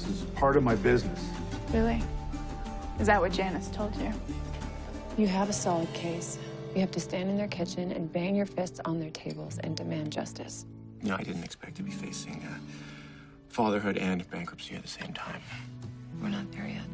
This is part of my business. Really? Is that what Janice told you? You have a solid case. You have to stand in their kitchen and bang your fists on their tables and demand justice. You know, I didn't expect to be facing fatherhood and bankruptcy at the same time. We're not there yet.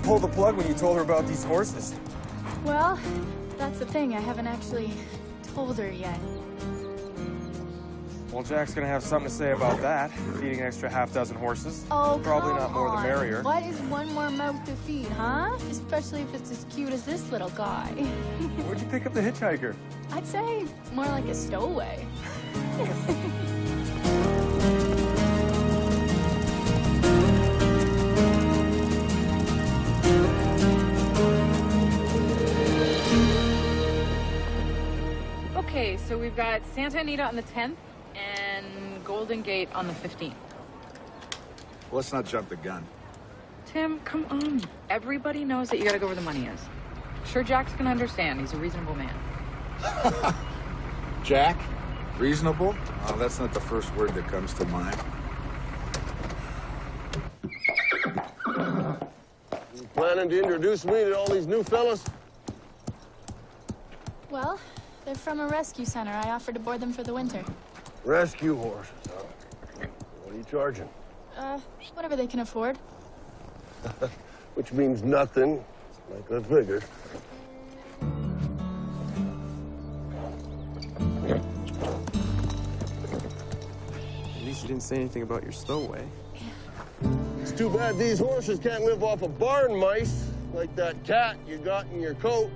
Pull the plug when you told her about these horses. Well, that's the thing. I haven't actually told her yet. Well, Jack's gonna have something to say about that. Feeding an extra half-dozen horses. Oh, probably not more the merrier. What is one more mouth to feed, huh? Especially if it's as cute as this little guy. Where'd you pick up the hitchhiker? I'd say more like a stowaway. Okay, so we've got Santa Anita on the 10th and Golden Gate on the 15th. Let's not jump the gun. Tim, come on. Everybody knows that you gotta go where the money is. I'm sure Jack's gonna understand. He's a reasonable man. Jack? Reasonable? Oh, that's not the first word that comes to mind. You planning to introduce me to all these new fellas? Well, they're from a rescue center. I offered to board them for the winter. Rescue horses, huh? What are you charging? Whatever they can afford. Which means nothing, like I figured. At least you didn't say anything about your stowaway. It's too bad these horses can't live off of barn mice, like that cat you got in your coat.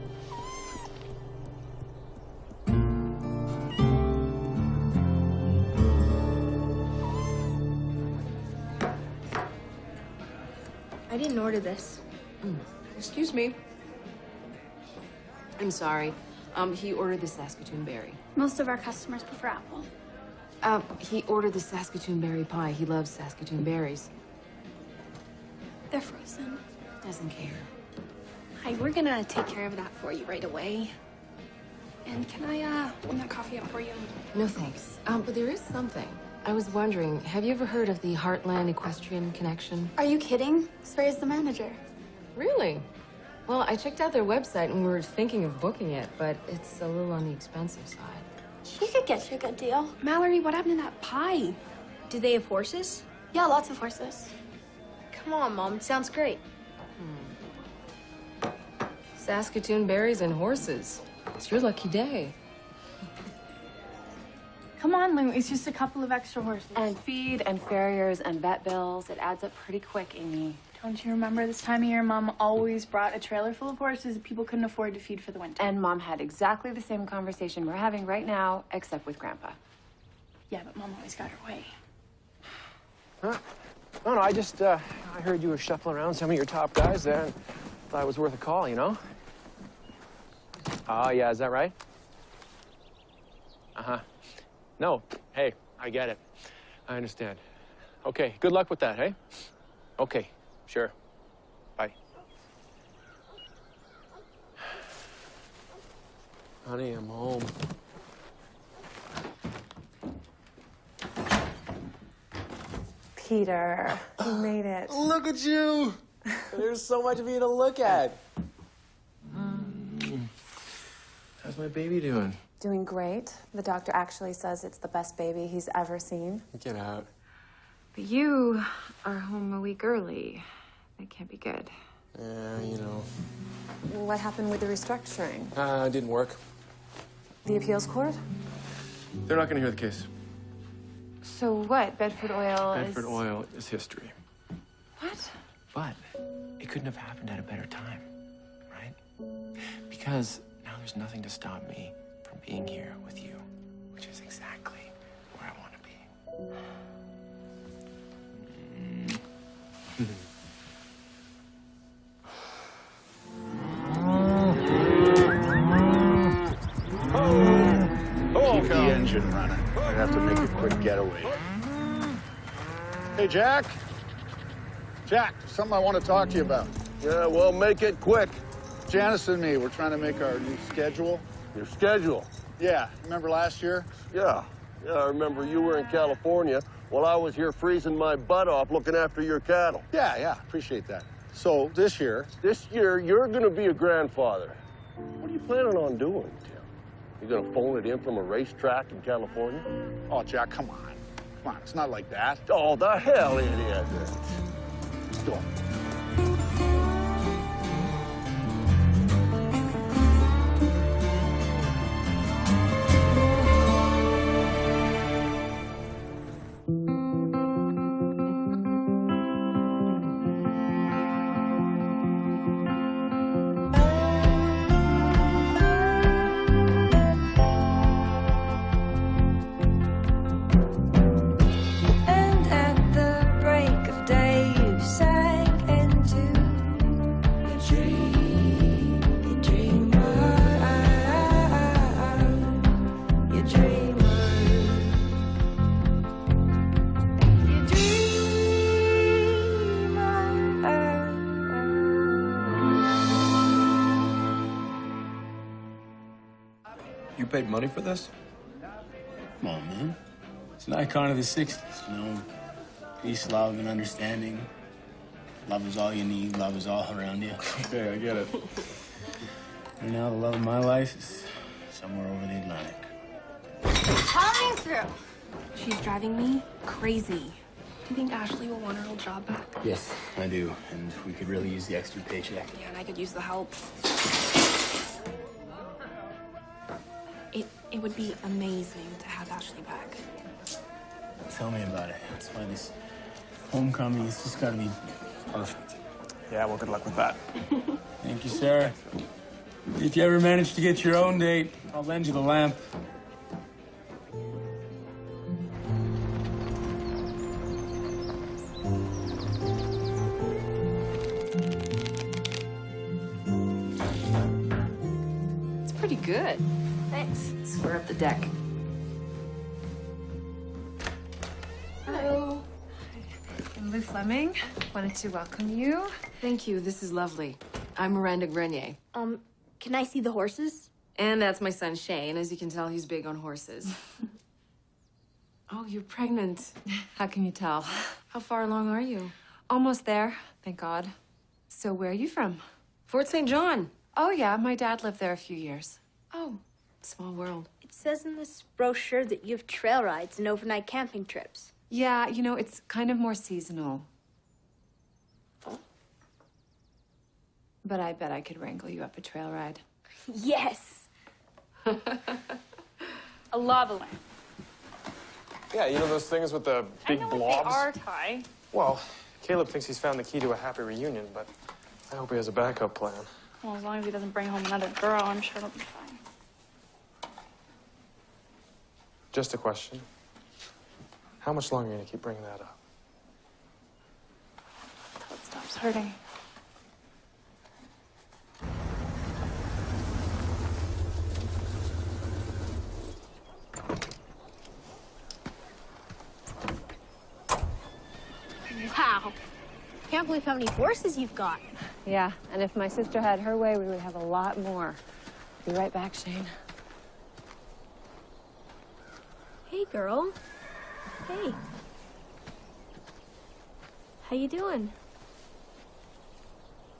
I didn't order this. Excuse me. I'm sorry. He ordered the Saskatoon berry. Most of our customers prefer apple. He ordered the Saskatoon berry pie. He loves Saskatoon berries. They're frozen. Doesn't care. Hi, we're gonna take care of that for you right away. And can I, warm that coffee up for you? No, thanks. But there is something. I was wondering, have you ever heard of the Heartland Equestrian Connection? Are you kidding? Swear's the manager. Really? Well, I checked out their website and we were thinking of booking it, but it's a little on the expensive side. She could get you a good deal. Mallory, what happened to that pie? Do they have horses? Yeah, lots of horses. Come on, Mom. It sounds great. Saskatoon berries and horses. It's your lucky day. Come on, Lou. It's just a couple of extra horses. And feed and farriers and vet bills. It adds up pretty quick, Amy. Don't you remember this time of year, Mom always brought a trailer full of horses that people couldn't afford to feed for the winter? And Mom had exactly the same conversation we're having right now, except with Grandpa. Yeah, but Mom always got her way. Huh? No, I just, I heard you were shuffling around some of your top guys there and thought it was worth a call, you know? Oh, yeah, is that right? Uh-huh. No, hey, I get it. I understand. Okay, good luck with that, hey? Okay, sure. Bye. Honey, I'm home. Peter, you made it. Look at you! There's so much of you to look at. How's my baby doing? Doing great. The doctor actually says it's the best baby he's ever seen. Get out. But you are home a week early. That can't be good. Yeah, you know. What happened with the restructuring? It didn't work. The appeals court? They're not gonna hear the case. So what? Bedford Oil Bedford Oil is history. What? But it couldn't have happened at a better time, right? Because now there's nothing to stop me from being here with you, which is exactly where I want to be. Keep the engine running. I'd have to make a quick getaway. Hey, Jack. Jack, something I want to talk to you about. Yeah, well, make it quick. Janice and me, we're trying to make our new schedule. Your schedule? Yeah, remember last year? Yeah. Yeah, I remember you were in California while I was here freezing my butt off looking after your cattle. Yeah, appreciate that. So this year, you're going to be a grandfather. What are you planning on doing, Tim? You going to phone it in from a racetrack in California? oh, Jack, come on. Come on, it's not like that. Oh, the hell it is. Go on. You paid money for this? Come on, man. It's an icon of the 60s, you know? Peace, love, and understanding. Love is all you need. Love is all around you. Okay, I get it. And now the love of my life is somewhere over the Atlantic. Coming through. She's driving me crazy. Do you think Ashley will want her old job back? Yes, I do. And we could really use the extra paycheck. Yeah, and I could use the help. It would be amazing to have Ashley back. Tell me about it. That's why this homecoming has just got to be perfect. Yeah, well, good luck with that. Thank you, sir. If you ever manage to get your own date, I'll lend you the lamp. It's pretty good. Thanks. Square up the deck. Hello. I'm Lou Fleming. Wanted to welcome you. Thank you. This is lovely. I'm Miranda Grenier. Can I see the horses? And that's my son, Shane. As you can tell, he's big on horses. Oh, you're pregnant. How can you tell? How far along are you? Almost there, thank God. So where are you from? Fort St. John. Oh, yeah. My dad lived there a few years. Oh, small world. It says in this brochure that you have trail rides and overnight camping trips. Yeah, you know, it's kind of more seasonal. But I bet I could wrangle you up a trail ride. Yes. A lava lamp. Yeah, you know those things with the big I know blobs? what they are, Ty. Well, Caleb thinks he's found the key to a happy reunion, but I hope he has a backup plan. Well, as long as he doesn't bring home another girl, I'm sure it'll be fine. Just a question. How much longer are you going to keep bringing that up? Until it stops hurting. Wow. Can't believe how many horses you've got. Yeah, and if my sister had her way, we would have a lot more. Be right back, Shane. Hey, girl. Hey. How you doing?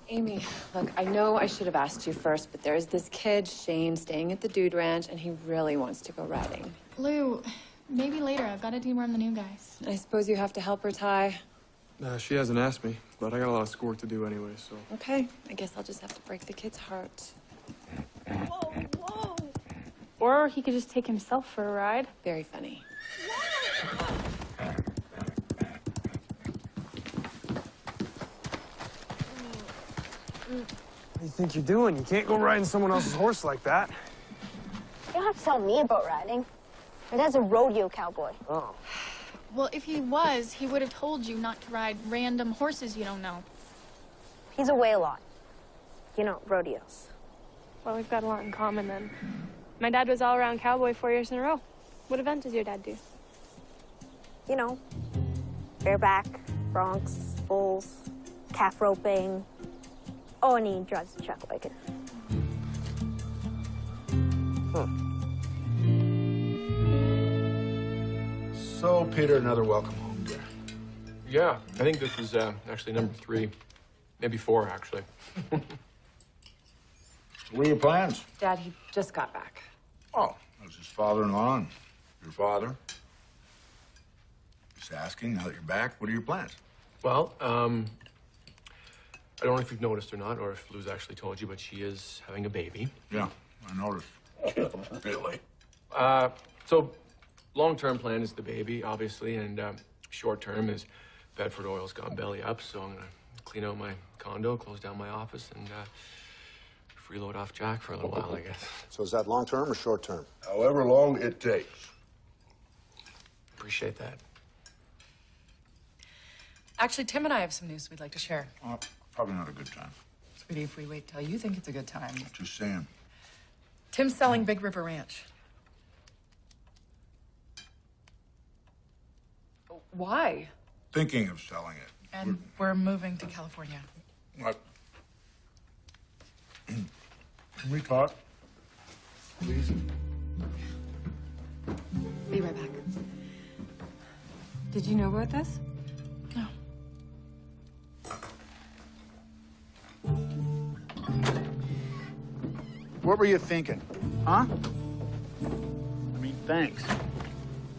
Amy, look, I know I should have asked you first, but there's this kid, Shane, staying at the Dude Ranch, and he really wants to go riding. Lou, maybe later. I've got to team run the new guys. I suppose you have to help her, Ty. She hasn't asked me, but I got a lot of schoolwork to do anyway, so... Okay, I guess I'll just have to break the kid's heart. Whoa, whoa. Or he could just take himself for a ride. Very funny. What do you think you're doing? You can't go riding someone else's horse like that. You don't have to tell me about riding. My dad's a rodeo cowboy. Oh. Well, if he was, he would have told you not to ride random horses you don't know. He's away a lot. You know, rodeos. Well, we've got a lot in common then. My dad was all-around cowboy 4 years in a row. What event does your dad do? You know, bareback, broncs, bulls, calf roping. Oh, and he drives a chuck wagon. So, Peter, another welcome home, dear. Yeah, I think this is actually number 3. Maybe 4, actually. What are your plans? Dad, he just got back. Oh, that's his father-in-law and your father. Just asking, now that you're back, what are your plans? Well, I don't know if you've noticed or not, or if Lou's actually told you, but she is having a baby. Yeah, I noticed. Really? So, long-term plan is the baby, obviously, and short-term is Bedford Oil's gone belly up, so I'm gonna clean out my condo, close down my office, and freeload off Jack for a little while, I guess. So is that long-term or short-term? However long it takes. Appreciate that. Actually, Tim and I have some news we'd like to share. Probably not a good time. Sweetie, if we wait till you think it's a good time. Just saying. Tim's selling Big River Ranch. Why? Thinking of selling it. And we're moving to California. What? Can we talk? Please? Be right back. Did you know about this? No. What were you thinking? Huh? I mean, thanks.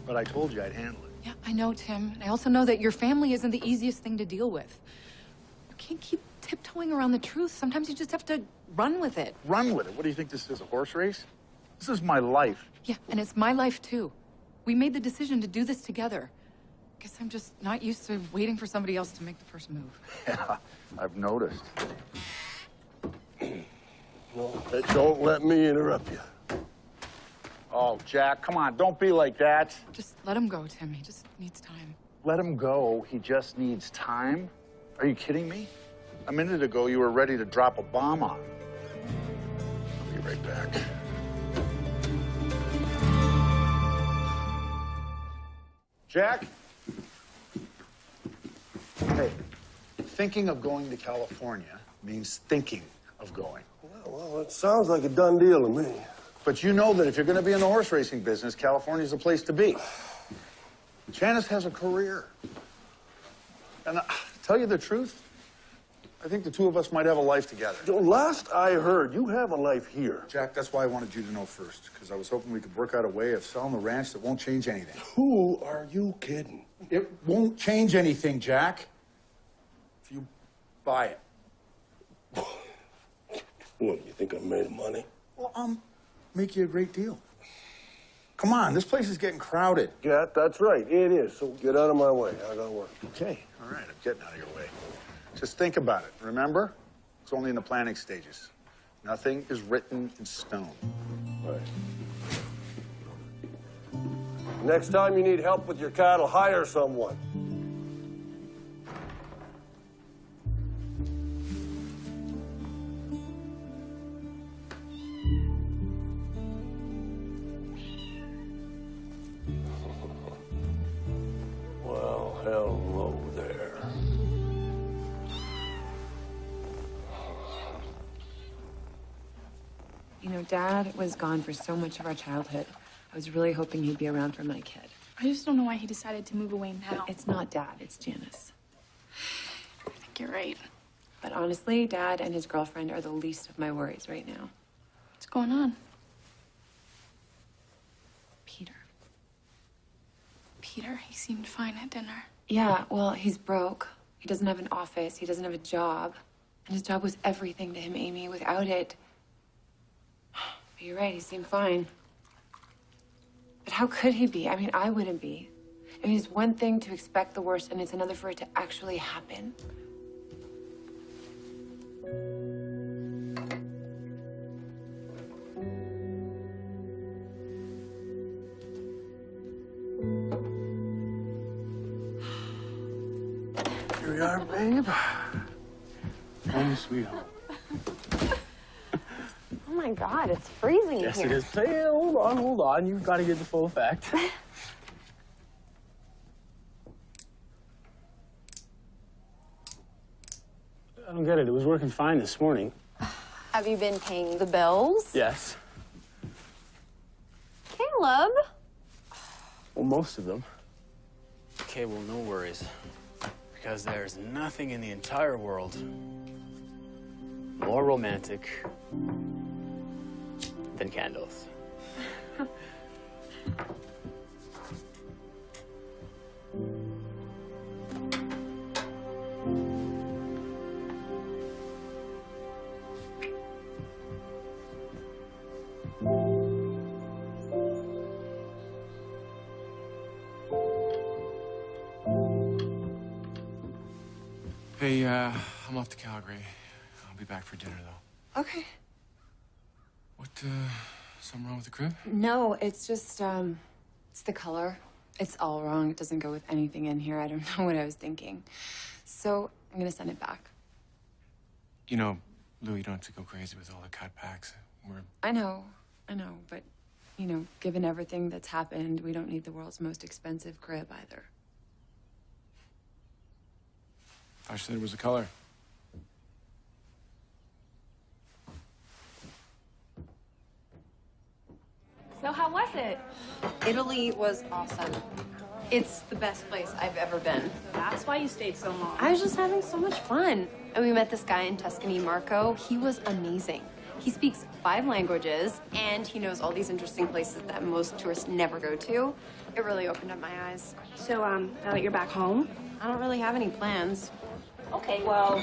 But I told you I'd handle it. Yeah, I know, Tim. And I also know that your family isn't the easiest thing to deal with. You can't keep tiptoeing around the truth. Sometimes you just have to run with it. Run with it? What do you think this is, a horse race? This is my life. Yeah, and it's my life, too. We made the decision to do this together. Guess I'm just not used to waiting for somebody else to make the first move. Yeah, I've noticed. No, don't let me interrupt you. Oh, Jack, come on, don't be like that. Just let him go, Tim. He just needs time. Let him go. He just needs time. Are you kidding me? A minute ago, you were ready to drop a bomb on him. I'll be right back. Jack? Hey, thinking of going to California means thinking of going. Well, it sounds like a done deal to me. But you know that if you're going to be in the horse racing business, California's the place to be. Janice has a career. And tell you the truth, I think the two of us might have a life together. Last I heard, you have a life here. Jack, that's why I wanted you to know first, because I was hoping we could work out a way of selling the ranch that won't change anything. Who are you kidding? It won't change anything, Jack. If you buy it. What, you think I'm made of money? Well, make you a great deal. Come on, this place is getting crowded. Yeah, that's right. It is. So get out of my way. I gotta work. Okay, all right, I'm getting out of your way. Just think about it, remember? It's only in the planning stages. Nothing is written in stone. Right. Next time you need help with your cattle, hire someone. Well, hello there. You know, Dad was gone for so much of our childhood. I was really hoping he'd be around for my kid. I just don't know why he decided to move away now. It's not Dad, it's Janice. I think you're right. But honestly, Dad and his girlfriend are the least of my worries right now. What's going on? Peter. Peter, he seemed fine at dinner. Yeah, well, he's broke. He doesn't have an office. He doesn't have a job. And his job was everything to him, Amy. Without it... But you're right, he seemed fine. But how could he be? I mean, I wouldn't be. I mean, it's one thing to expect the worst, and it's another for it to actually happen. we are, babe. Home sweet home. Oh my God, it's freezing Yes, here. it is. Hey, hold on. You've got to get the full effect. I don't get it. It was working fine this morning. Have you been paying the bills? Yes. Caleb? Well, most of them. Okay, well, no worries. Because there's nothing in the entire world more romantic than candles. Hey, I'm off to Calgary. I'll be back for dinner, though. Okay. What, something wrong with the crib? No, it's just, it's the color. It's all wrong. It doesn't go with anything in here. I don't know what I was thinking. So I'm gonna send it back. You know, Lou, you don't have to go crazy with all the cut packs. I know, but, you know, given everything that's happened, we don't need the world's most expensive crib either. I said it was the color. So how was it? Italy was awesome. It's the best place I've ever been. That's why you stayed so long. I was just having so much fun. And we met this guy in Tuscany, Marco. He was amazing. He speaks 5 languages, and he knows all these interesting places that most tourists never go to. It really opened up my eyes. So, now that you're back home? I don't really have any plans. Okay, well,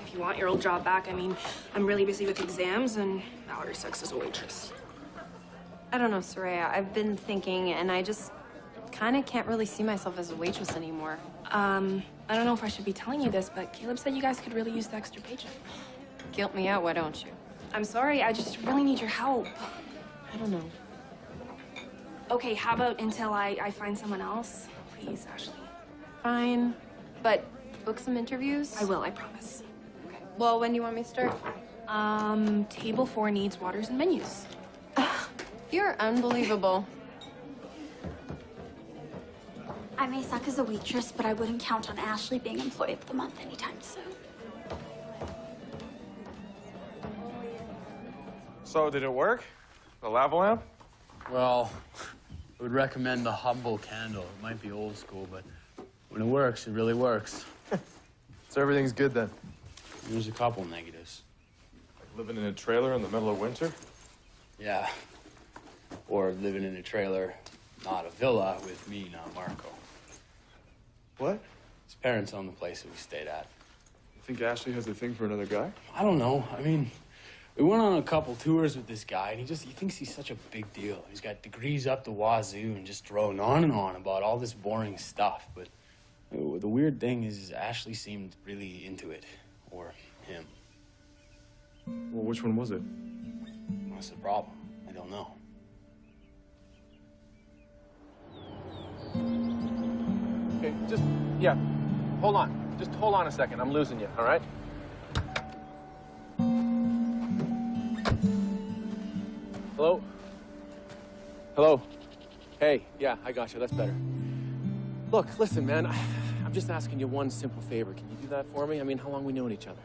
if you want your old job back, I mean, I'm really busy with exams, and Valerie sucks as a waitress. I don't know, Soraya. I've been thinking, and I just kind of can't really see myself as a waitress anymore. I don't know if I should be telling you this, but Caleb said you guys could really use the extra paycheck. Guilt me out, why don't you? I'm sorry, I just really need your help. I don't know. Okay, how about until I find someone else? Please, Ashley. Fine, but book some interviews? I will, I promise. Okay. Well, when do you want me to start? Table 4 needs waters and menus. You're unbelievable. I may suck as a waitress, but I wouldn't count on Ashley being employee of the month anytime soon. So, did it work? The lava lamp? Well, I would recommend the humble candle. It might be old school, but when it works, it really works. So everything's good then? There's a couple negatives. Like living in a trailer in the middle of winter? Yeah. Or living in a trailer, not a villa, with me, not Marco. What? His parents own the place that we stayed at. You think Ashley has a thing for another guy? I don't know. I mean, we went on a couple tours with this guy, and he thinks he's such a big deal. He's got degrees up the wazoo and just droning on and on about all this boring stuff. But the weird thing is Ashley seemed really into it. Or him. Well, which one was it? What's the problem? I don't know. Okay, yeah, hold on. Just hold on a second. I'm losing you, all right? Hello? Hello? Hey, yeah, I got you. That's better. Look, listen, man. I'm just asking you one simple favor. Can you do that for me? I mean, how long we known each other?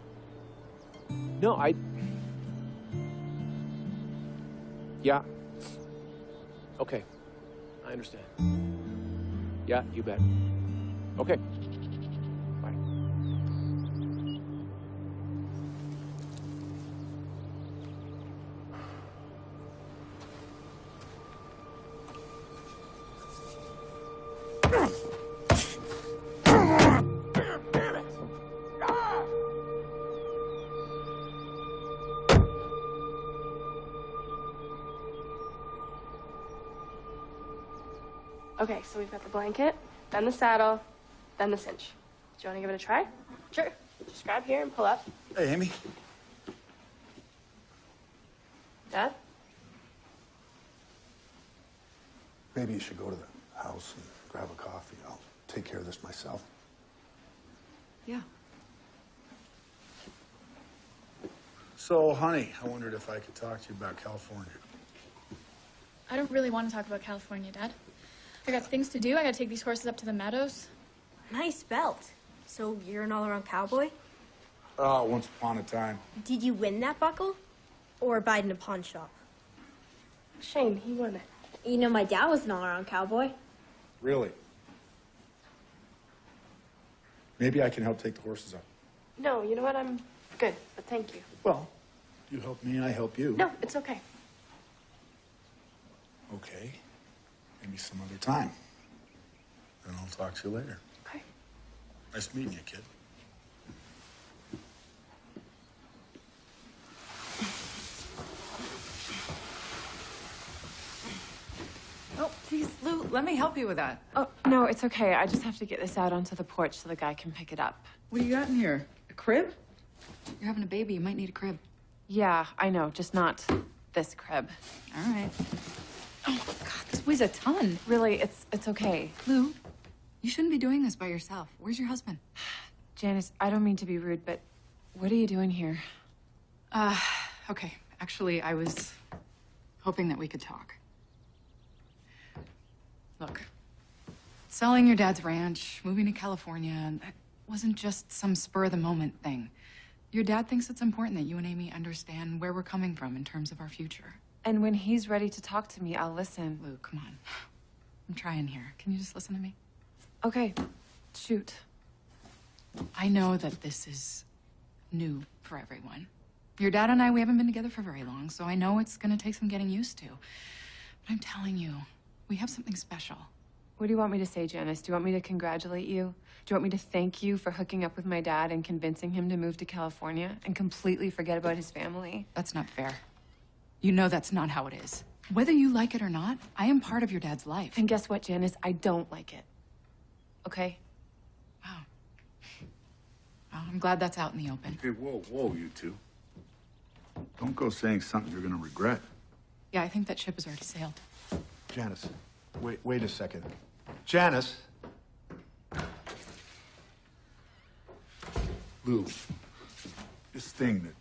No, Yeah. Okay. I understand. Yeah, you bet. Okay. Bye. Okay, so we've got the blanket, then the saddle, then the cinch. Do you want to give it a try? Sure. Just grab here and pull up. Hey, Amy. Dad? Maybe you should go to the house and grab a coffee. I'll take care of this myself. Yeah. So, honey, I wondered if I could talk to you about California. I don't really want to talk about California, Dad. I got things to do. I gotta take these horses up to the meadows. Nice belt. So you're an all-around cowboy? Oh, once upon a time. Did you win that buckle? Or buy it in a pawn shop? Shane, he won it. You know, my dad was an all-around cowboy. Really? Maybe I can help take the horses up. No, you know what? I'm good, but thank you. Well, you help me, I help you. No, it's okay. Okay. Maybe some other time. Then I'll talk to you later. Okay. Nice meeting you, kid. Oh, please, Lou, let me help you with that. Oh, no, it's okay. I just have to get this out onto the porch so the guy can pick it up. What do you got in here? A crib? You're having a baby. You might need a crib. Yeah, I know. Just not this crib. All right. Oh, God, this weighs a ton. Really, it's okay. Lou, you shouldn't be doing this by yourself. Where's your husband? Janice, I don't mean to be rude, but what are you doing here? Okay. Actually, I was hoping that we could talk. Look, selling your dad's ranch, moving to California, that wasn't just some spur-of-the-moment thing. Your dad thinks it's important that you and Amy understand where we're coming from in terms of our future. And when he's ready to talk to me, I'll listen. Lou, come on. I'm trying here. Can you just listen to me? Okay, shoot. I know that this is new for everyone. Your dad and I, we haven't been together for very long, so I know it's gonna take some getting used to. But I'm telling you, we have something special. What do you want me to say, Janice? Do you want me to congratulate you? Do you want me to thank you for hooking up with my dad and convincing him to move to California and completely forget about his family? That's not fair. You know that's not how it is. Whether you like it or not, I am part of your dad's life. And guess what, Janice? I don't like it. Okay? Wow. Well, I'm glad that's out in the open. Hey, whoa, you two. Don't go saying something you're gonna regret. Yeah, I think that ship has already sailed. Janice, wait a second. Janice! Lou, this thing that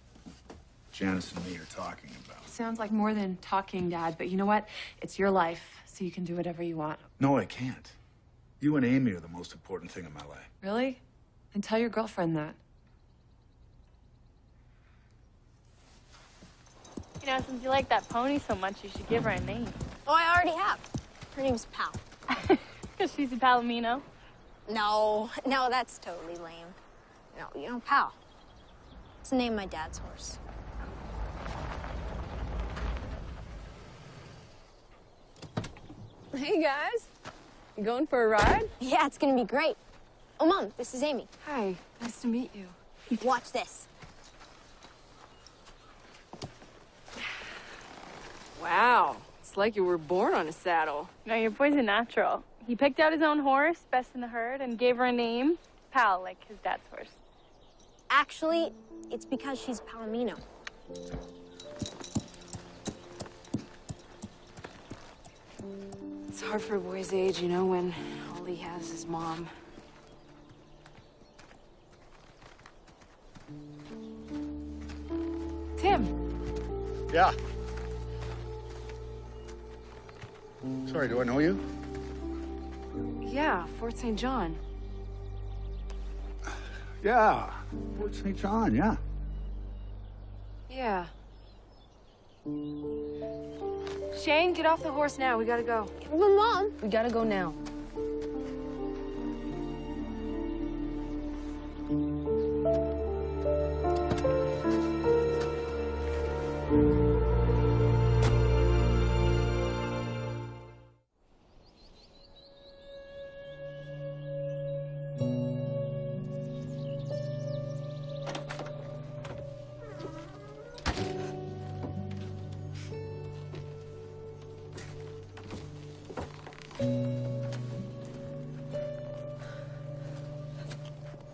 Janice and me are talking about. Sounds like more than talking, Dad, but you know what? It's your life, so you can do whatever you want. No, I can't. You and Amy are the most important thing in my life. Really? And tell your girlfriend that. You know, since you like that pony so much, you should give her a name. Oh, I already have. Her name's Pal. Because she's a Palomino. No, that's totally lame. No, you know, Pal. It's the name of my dad's horse. Hey, guys. You going for a ride? Yeah, it's gonna be great. Oh, Mom, this is Amy. Hi, nice to meet you. Watch this. Wow. It's like you were born on a saddle. No, your boy's a natural. He picked out his own horse, best in the herd, and gave her a name, Pal, like his dad's horse. Actually, it's because she's Palomino. It's hard for a boy's age, you know, when all he has is mom. Tim. Yeah. Sorry, do I know you? Yeah, Fort St. John. Yeah. Fort St. John, yeah. Yeah. Shane, get off the horse now. We gotta go. But, Mom. We gotta go now.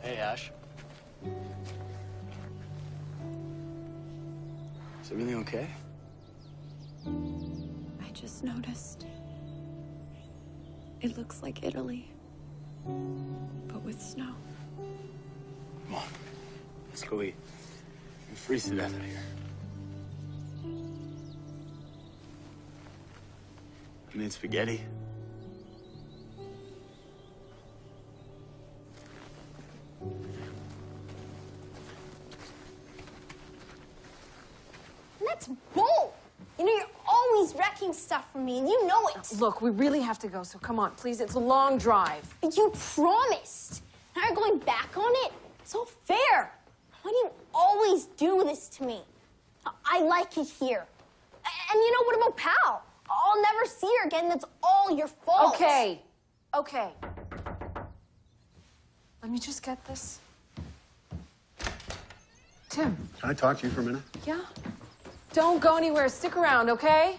Hey, Ash. Is everything okay? I just noticed. It looks like Italy, but with snow. Come on. Let's go eat. We'll freeze to death out here. You need spaghetti? That's bull. You know, you're always wrecking stuff for me, and you know it. Look, we really have to go, so come on, please. It's a long drive. But you promised. Now you're going back on it? It's not fair. Why do you always do this to me? I like it here. And you know, what about Pal? I'll never see her again. That's all your fault. Okay. Okay. Let me just get this. Tim. Can I talk to you for a minute? Yeah? Don't go anywhere. Stick around, okay?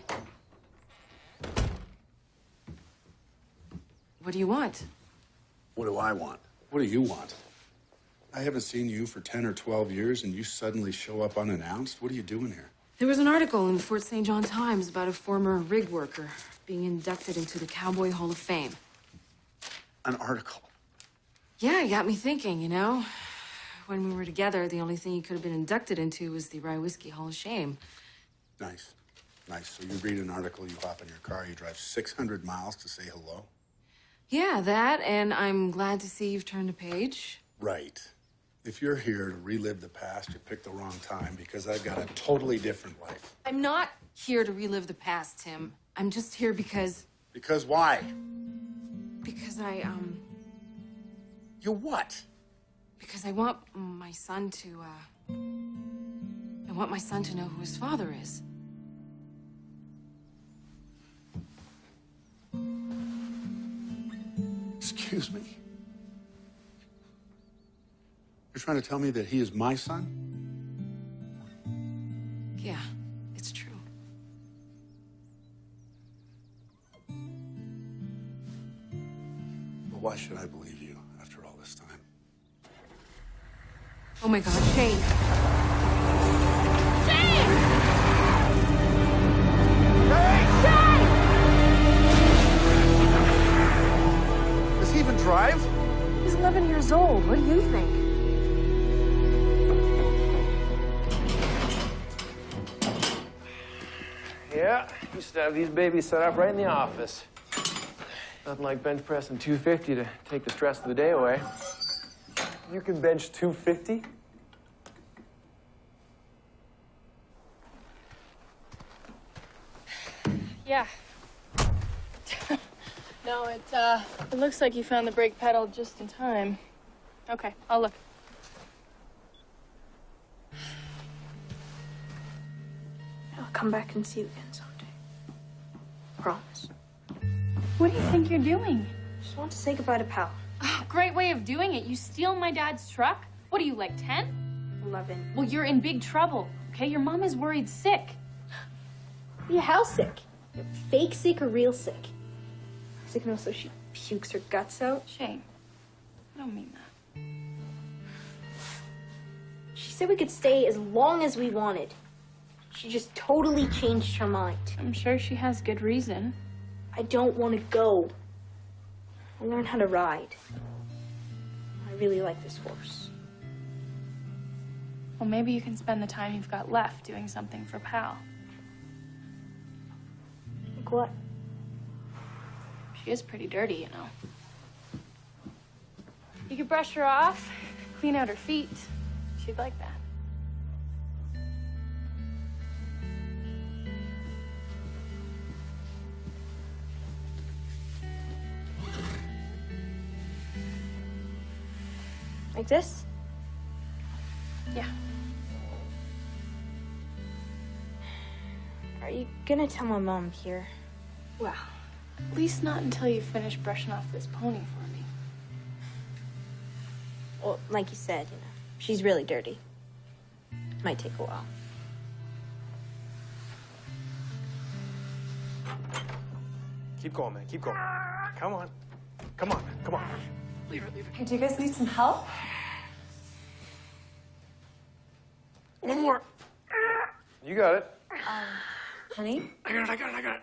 What do you want? What do I want? What do you want? I haven't seen you for 10 or 12 years, and you suddenly show up unannounced? What are you doing here? There was an article in the Fort St. John Times about a former rig worker being inducted into the Cowboy Hall of Fame. An article? Yeah, it got me thinking, you know? When we were together, the only thing you could have been inducted into was the Rye Whiskey Hall of Shame. Nice. Nice. So you read an article, you hop in your car, you drive 600 miles to say hello? Yeah, that, and I'm glad to see you've turned a page. Right. If you're here to relive the past, you picked the wrong time because I've got a totally different life. I'm not here to relive the past, Tim. I'm just here because... Because why? Because I. You what? Because I want my son to, I want my son to know who his father is. Excuse me? You're trying to tell me that he is my son? Yeah, it's true. But why should I believe you after all this time? Oh my God, Shane. Does he even drive? He's 11 years old. What do you think? Yeah, used to have these babies set up right in the office. Nothing like bench pressing 250 to take the stress of the day away. You can bench 250? Yeah. No, it looks like you found the brake pedal just in time. Okay, I'll look. I'll come back and see you again someday. Promise. What do you think you're doing? Just want to say goodbye to Pal. Oh, great way of doing it. You steal my dad's truck? What are you, like 10? 11. Well, you're in big trouble, okay? Your mom is worried sick. Yeah, how sick? Fake sick or real sick? Sick enough so she pukes her guts out? Shane, I don't mean that. She said we could stay as long as we wanted. She just totally changed her mind. I'm sure she has good reason. I don't want to go. I learned how to ride. I really like this horse. Well, maybe you can spend the time you've got left doing something for Pal. Like what? She is pretty dirty, you know. You could brush her off, clean out her feet. She'd like that. Like this? Yeah. Are you gonna tell my mom I'm here? Well, at least not until you finish brushing off this pony for me. Well, like you said, you know, she's really dirty. Might take a while. Keep going, man. Keep going. Come on. Come on, man. Come on. Leave it. Hey, do you guys need some help? One more. You got it. Honey? I got it.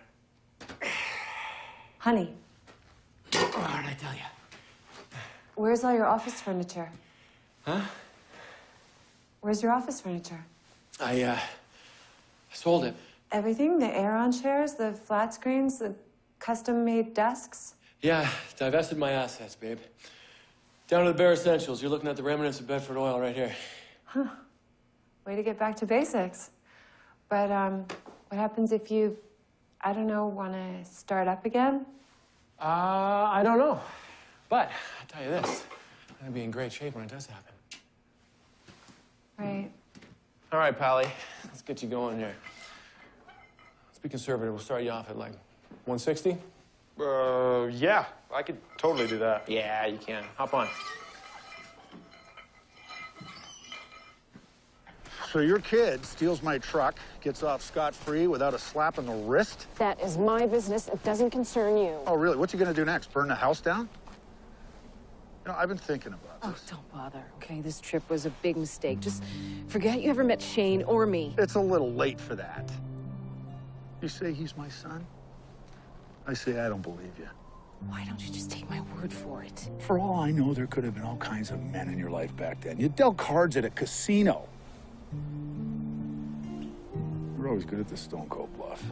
Honey, What did I tell you? where's all your office furniture? Huh? Where's your office furniture? I sold it. Everything? The Aeron chairs, the flat screens, the custom-made desks? Yeah, divested my assets, babe. Down to the bare essentials. You're looking at the remnants of Bedford oil right here. Huh. Way to get back to basics. But, what happens if you, I don't know, want to start up again? I don't know. But I'll tell you this, I'm gonna be in great shape when it does happen. Right. All right, Pally, let's get you going here. Let's be conservative. We'll start you off at like 160. Yeah, I could totally do that. Yeah, you can. Hop on. So your kid steals my truck, gets off scot-free without a slap on the wrist? That is my business. It doesn't concern you. Oh, really? What's he gonna do next? Burn the house down? You know, I've been thinking about Oh, this. don't bother, okay? This trip was a big mistake. Just forget you ever met Shane or me. It's a little late for that. You say he's my son? I say I don't believe you. Why don't you just take my word for it? For all I know, there could have been all kinds of men in your life back then. You dealt cards at a casino. You're always good at the stone cold bluff.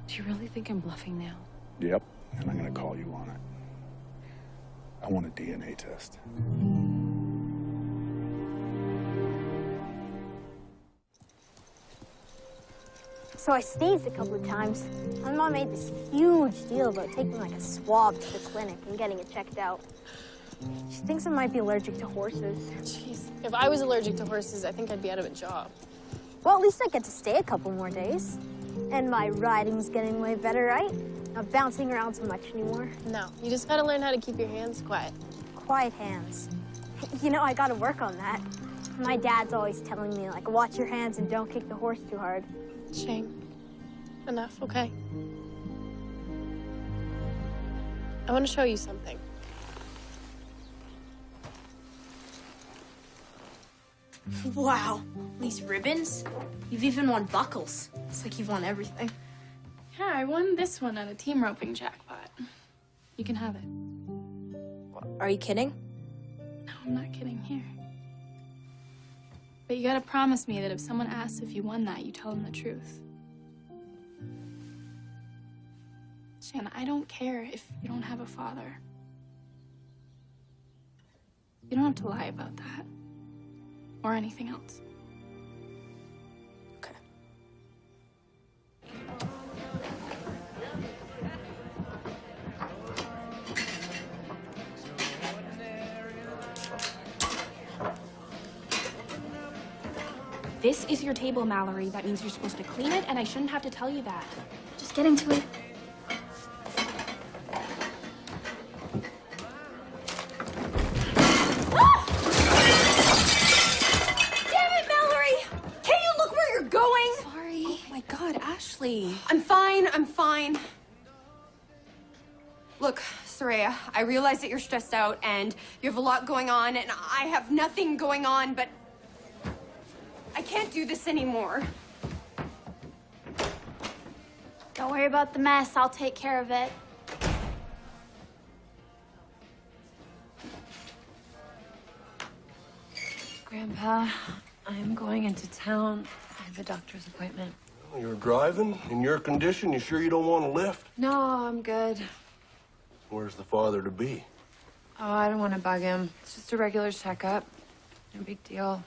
Do you really think I'm bluffing now? Yep, and I'm gonna call you on it. I want a DNA test. So I sneezed a couple of times. My mom made this huge deal about taking like a swab to the clinic and getting it checked out. She thinks I might be allergic to horses. Jeez, if I was allergic to horses, I think I'd be out of a job. Well, at least I get to stay a couple more days. And my riding's getting way better, right? Not bouncing around so much anymore. No, you just gotta learn how to keep your hands quiet. Quiet hands. You know, I gotta work on that. My dad's always telling me, like, watch your hands and don't kick the horse too hard. Shane, enough, okay? I want to show you something. Wow, these ribbons? You've even won buckles. It's like you've won everything. Yeah, I won this one at a team roping jackpot. You can have it. Are you kidding? No, I'm not kidding. Here. But you gotta promise me that if someone asks if you won that, you tell them the truth. Shanna, I don't care if you don't have a father. You don't have to lie about that. Or anything else. Okay. This is your table, Mallory. That means you're supposed to clean it, and I shouldn't have to tell you that. Just get into it. I'm fine. Look, Soraya, I realize that you're stressed out and you have a lot going on, and I have nothing going on, but I can't do this anymore. Don't worry about the mess. I'll take care of it. Grandpa, I'm going into town. I have a doctor's appointment. You're driving? In your condition? You sure you don't want to lift? No, I'm good. Where's the father-to-be? Oh, I don't want to bug him. It's just a regular checkup. No big deal.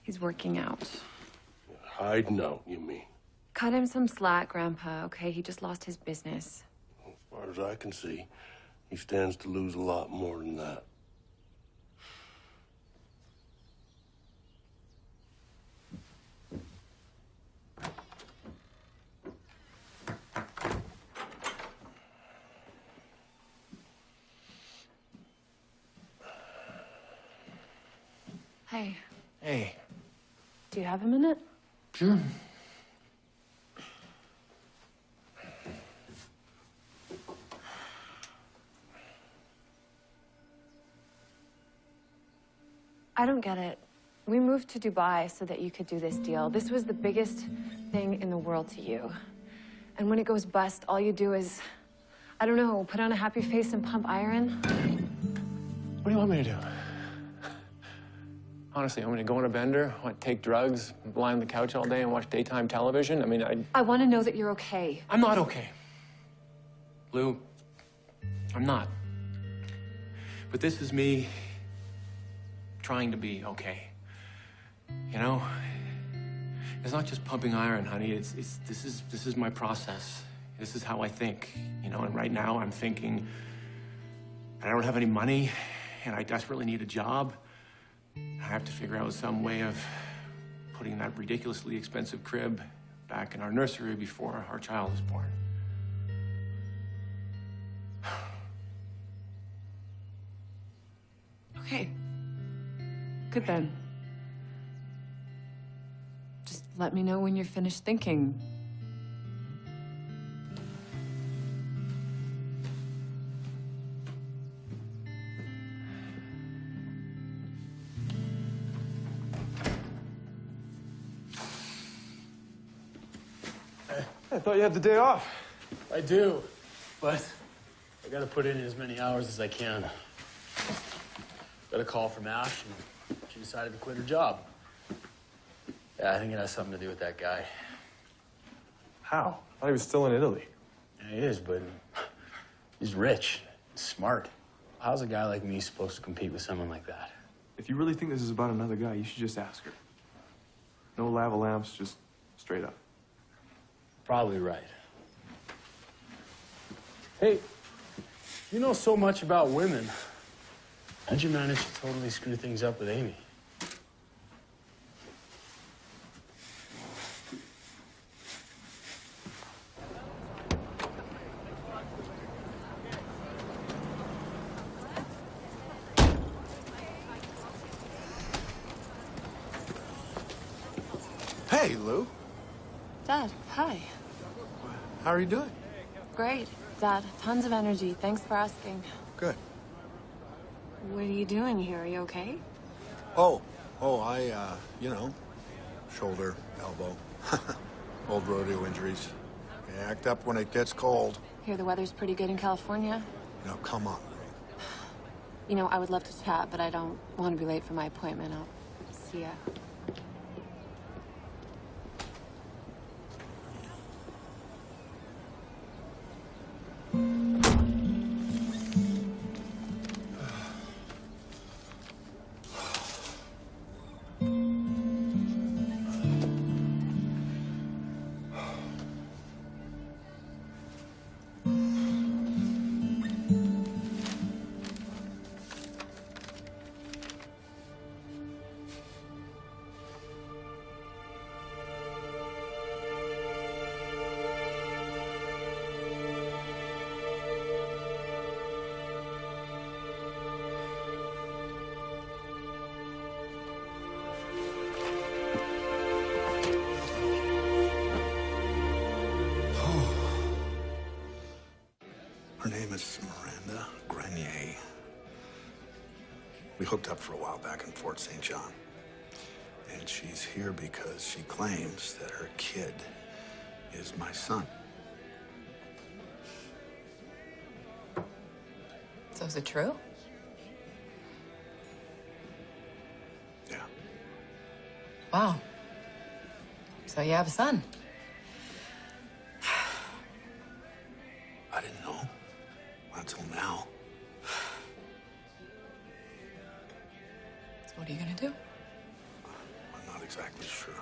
He's working out. Hiding out, you mean? Cut him some slack, Grandpa, okay? He just lost his business. As far as I can see, he stands to lose a lot more than that. Hey, Hey. do you have a minute? Sure. I don't get it. We moved to Dubai so that you could do this deal. This was the biggest thing in the world to you. And when it goes bust, all you do is, I don't know, put on a happy face and pump iron. What do you want me to do? Honestly, want me to go on a bender, take drugs, lie on the couch all day and watch daytime television? I mean, I want to know that you're okay. I'm not okay. Lou, I'm not. But this is me trying to be okay. You know? It's not just pumping iron, honey. This is my process. This is how I think, you know? And right now I'm thinking I don't have any money and I desperately need a job. I have to figure out some way of putting that ridiculously expensive crib back in our nursery before our child is born. Okay. Good then. Just let me know when you're finished thinking. I thought you had the day off. I do, but I gotta put in as many hours as I can. Got a call from Ash, and she decided to quit her job. Yeah, I think it has something to do with that guy. How? I thought he was still in Italy. Yeah, he is, but he's rich, smart. How's a guy like me supposed to compete with someone like that? If you really think this is about another guy, you should just ask her. No lava lamps, just straight up. Probably right. Hey, you know so much about women. How'd you manage to totally screw things up with Amy? Hey, Lou. Dad, hi. How are you doing? Great. Dad, tons of energy. Thanks for asking. Good. What are you doing here? Are you okay? I, you know, shoulder, elbow, old rodeo injuries. They act up when it gets cold. Here, the weather's pretty good in California. No, come on, You know, I would love to chat, but I don't want to be late for my appointment. I'll see ya. Her name is Miranda Grenier. We hooked up for a while back in Fort St. John. And she's here because she claims that her kid is my son. So is it true? Yeah. Wow. So you have a son? I didn't know. Not until now. So what are you gonna do? I'm not exactly sure.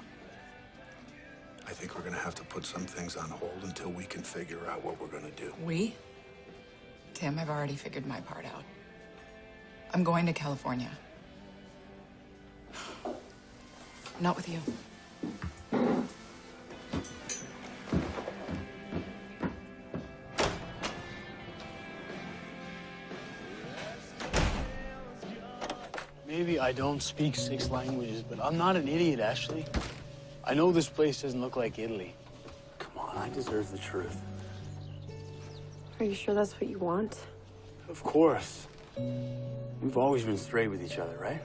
I think we're gonna have to put some things on hold until we can figure out what we're gonna do. We? Tim, I've already figured my part out. I'm going to California. Not with you. Maybe I don't speak 6 languages, but I'm not an idiot, Ashley. I know this place doesn't look like Italy. Come on, I deserve the truth. Are you sure that's what you want? Of course. We've always been straight with each other, right?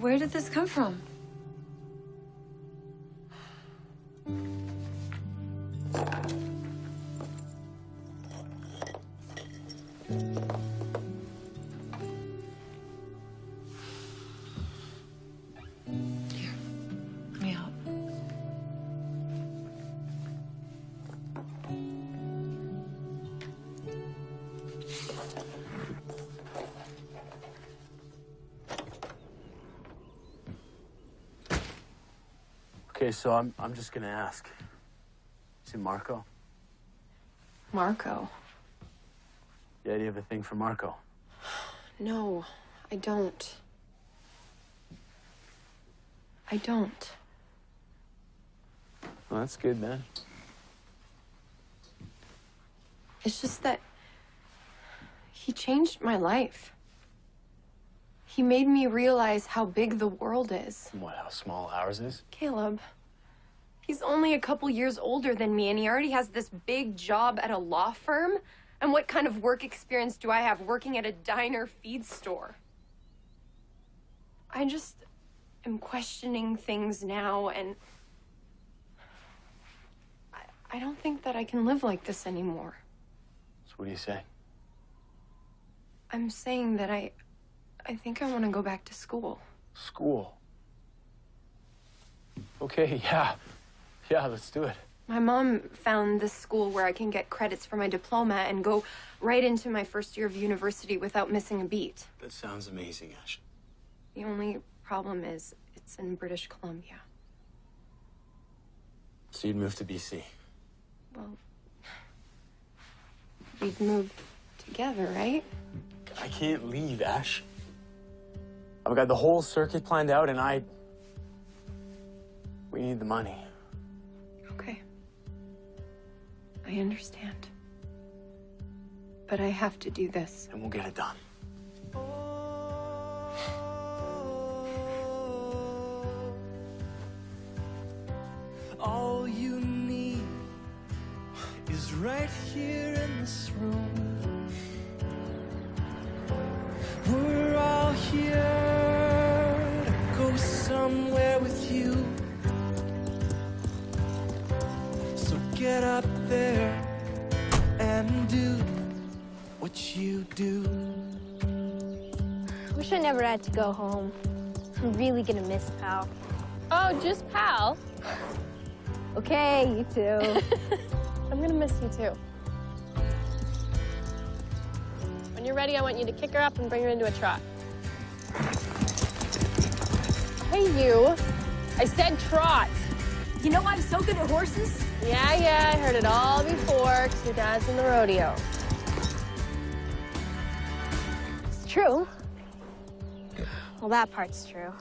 Where did this come from? Here, let me help. Okay, so I'm just gonna ask. See Marco? Marco? Yeah, do you have a thing for Marco? No, I don't. I don't. Well, that's good, man. It's just that he changed my life. He made me realize how big the world is. What, how small ours is? Caleb, he's only a couple years older than me, and he already has this big job at a law firm. And what kind of work experience do I have working at a diner feed store? I just am questioning things now, and I don't think that I can live like this anymore. So what do you say? I'm saying that I think I want to go back to school. School? Okay, yeah. Yeah, let's do it. My mom found this school where I can get credits for my diploma and go right into my first year of university without missing a beat. That sounds amazing, Ash. The only problem is it's in British Columbia. So you'd move to BC? Well, we'd move together, right? I can't leave, Ash. I've got the whole circuit planned out, and we need the money. Okay. I understand. But I have to do this. And we'll get it done. All you need is right here in this room. We're all here to go somewhere with you. So get up there and do what you do. I wish I never had to go home. I'm really gonna miss Pal. Oh, just Pal? Okay, you too. I'm gonna miss you too. When you're ready, I want you to kick her up and bring her into a trot. Hey, you. I said trot. You know I'm so good at horses? Yeah, I heard it all before, 'cause your dad's in the rodeo. It's true. Well, that part's true.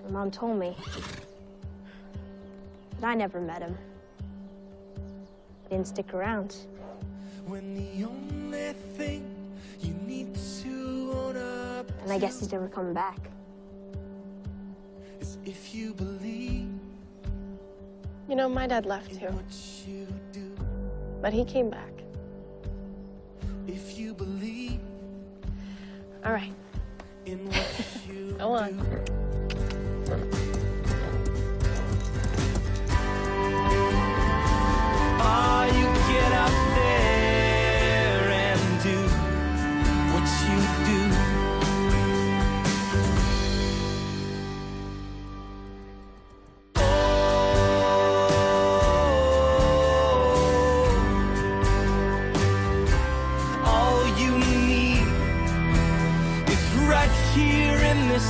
My mom told me. But I never met him. He didn't stick around. When the only thing you need to own up And I guess he's never coming back. is if you believe. You know, my dad left too. But he came back. If you believe All right. in what you Go on. Oh, you get up there and do what you do. All you need is right here in this